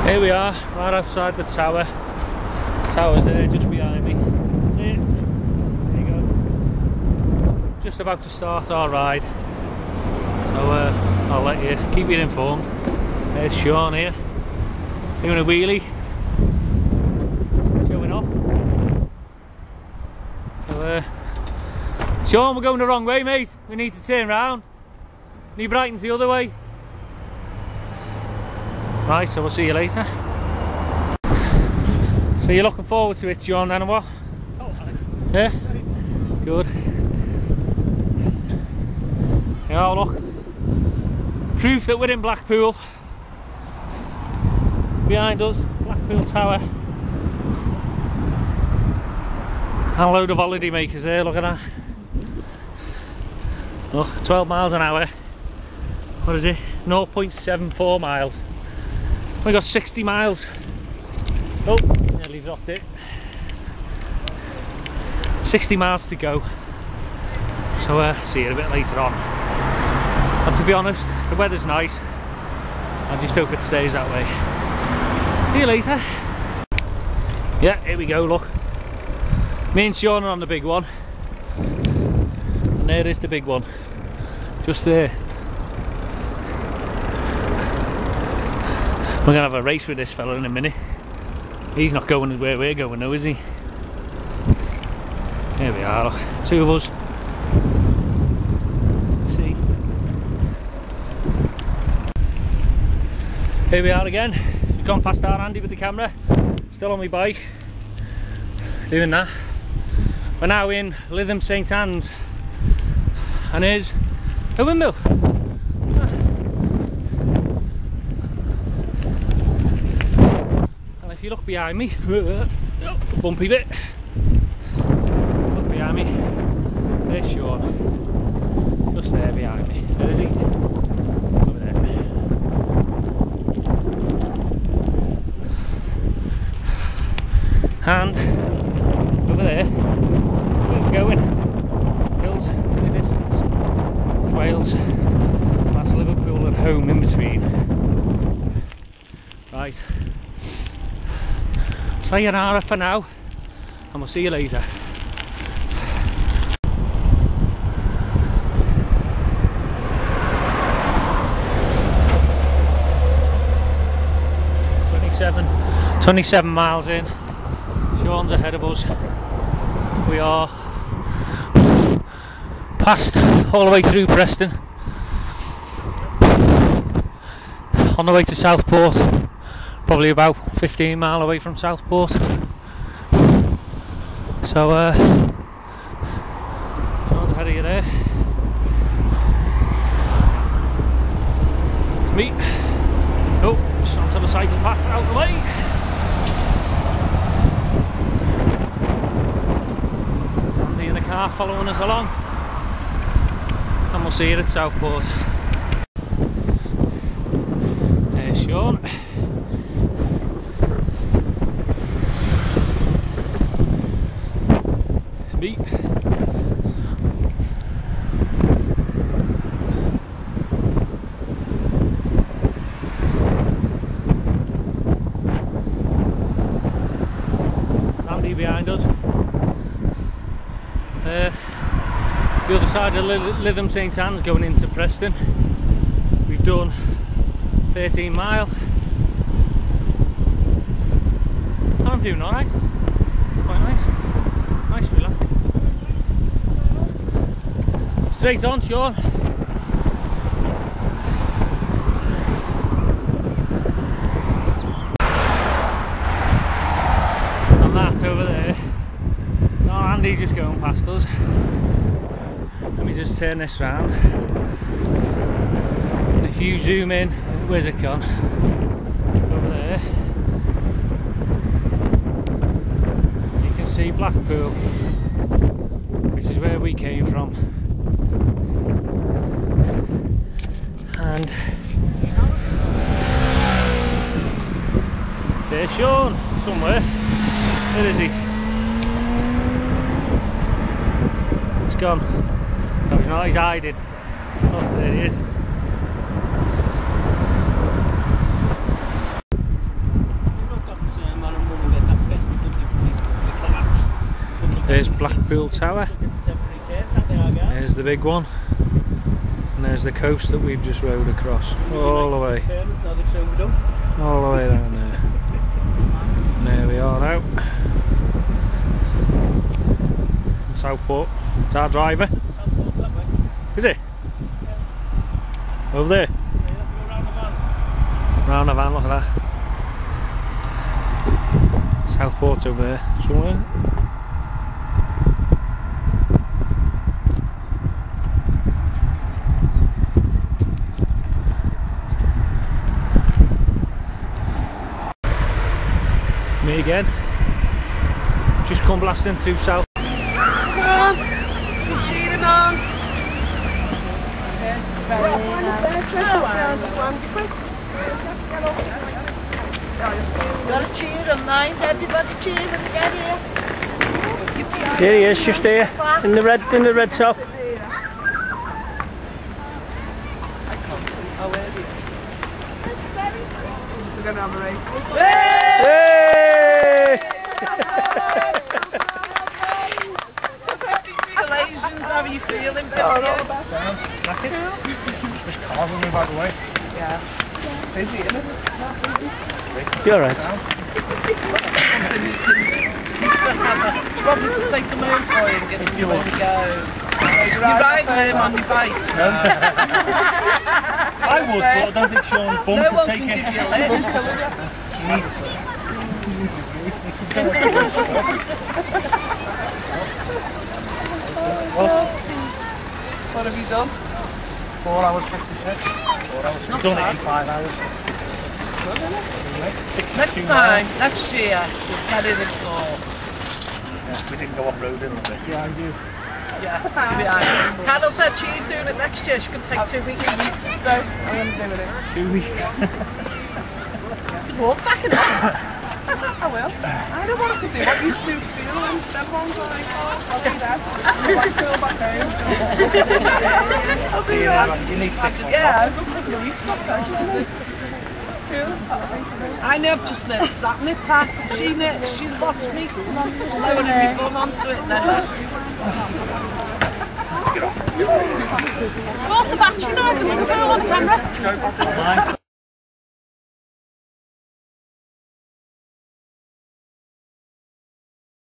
Here we are, right outside the tower. Tower's there, just behind me. There you go. Just about to start our ride. So I'll let you keep you informed. There's Sean here, doing a wheelie. Showing off. So, Sean, we're going the wrong way, mate. We need to turn round. New Brighton's the other way. Right, so we'll see you later. So you're looking forward to it, John, then, or what? Oh, yeah? Good. Yeah, look. Proof that we're in Blackpool. Behind us, Blackpool Tower. And a load of holiday makers there, look at that. Look, 12 miles an hour. What is it? 0.74 miles. We got 60 miles. Oh, nearly dropped it. 60 miles to go. So see you a bit later on. And to be honest, the weather's nice. I just hope it stays that way. See you later. Yeah, here we go, look. Me and Sean are on the big one. And there is the big one. Just there. We're going to have a race with this fella in a minute. He's not going as where we're going though, is he? Here we are, look. Two of us. Let's see. Here we are again. We've gone past our Andy with the camera. Still on my bike. Doing that. We're now in Lytham St Anne's. And here's a windmill. And if you look behind me, bumpy bit. Look behind me. There's Sean. Just there behind me. Where is he? Over there. And over there, where we're going. Hills in the distance. Wales. That's Liverpool at home in between. Right. Sayonara for now, and we'll see you later. Twenty-seven miles in. Sean's ahead of us. We are past all the way through Preston, on the way to Southport, probably about 15 miles away from Southport. So Sean's ahead of you there. It's me. Oh, just onto the cycle path out of the way. Andy in the car following us along. And we'll see you at Southport. There's Sean. It's me. There's Andy behind us. The other side of Lytham St Anne's going into Preston. We've done 13 mile. And I'm doing alright. It's quite nice. Nice, relaxed. Straight on, Sean. And that over there. So Andy just going past us. Let me just turn this round. And if you zoom in, where's it gone? Over there. You can see Blackpool, which is where we came from. And there's Sean somewhere. Where is he? He's gone. No, he's not, he's hiding. Oh, there he is. There's Blackpool Tower. There's the big one. And there's the coast that we've just rode across. All the way. All the way down there. And there we are now. Southport. It's our driver. Is it? Over there? Round the van, look at that. Southport over there somewhere. It's me again. Just come blasting through South. Come on! Cheer him on! Gotta cheer him, mind. Everybody cheer him, get here. There he is, just there, in the red top. We're gonna have a race. Hey! Congratulations, how are you feeling, baby? There's cars on me, by the way. Yeah. Busy, isn't it? You're right. Do you want me to take them home for you and get them ready to go? You ride them on your bikes? I would, but I don't think Sean's bum No could one take can it. give you a lift. What have you done? 4 hours 56. 4 hours. We've done it in 5 hours. Next time, next year, you'll get in it for. Yeah, we didn't go off-roading, did we? Yeah, I do. Yeah, behind. Carol said she's doing it next year. She could take 2 weeks. 2 weeks, so I am doing it. 2 weeks. You could walk back and off. I will. I know what I could do. What you should do too, and them ones are like, oh, I'll do that. I'll go back home. I'll do that. You need 6 months. Yeah, I've got a couple of weeks off actually. I know, I've just never sat in it, Pat. She watched me lowering my bum onto it then. Bought the battery now, I can look at it on camera.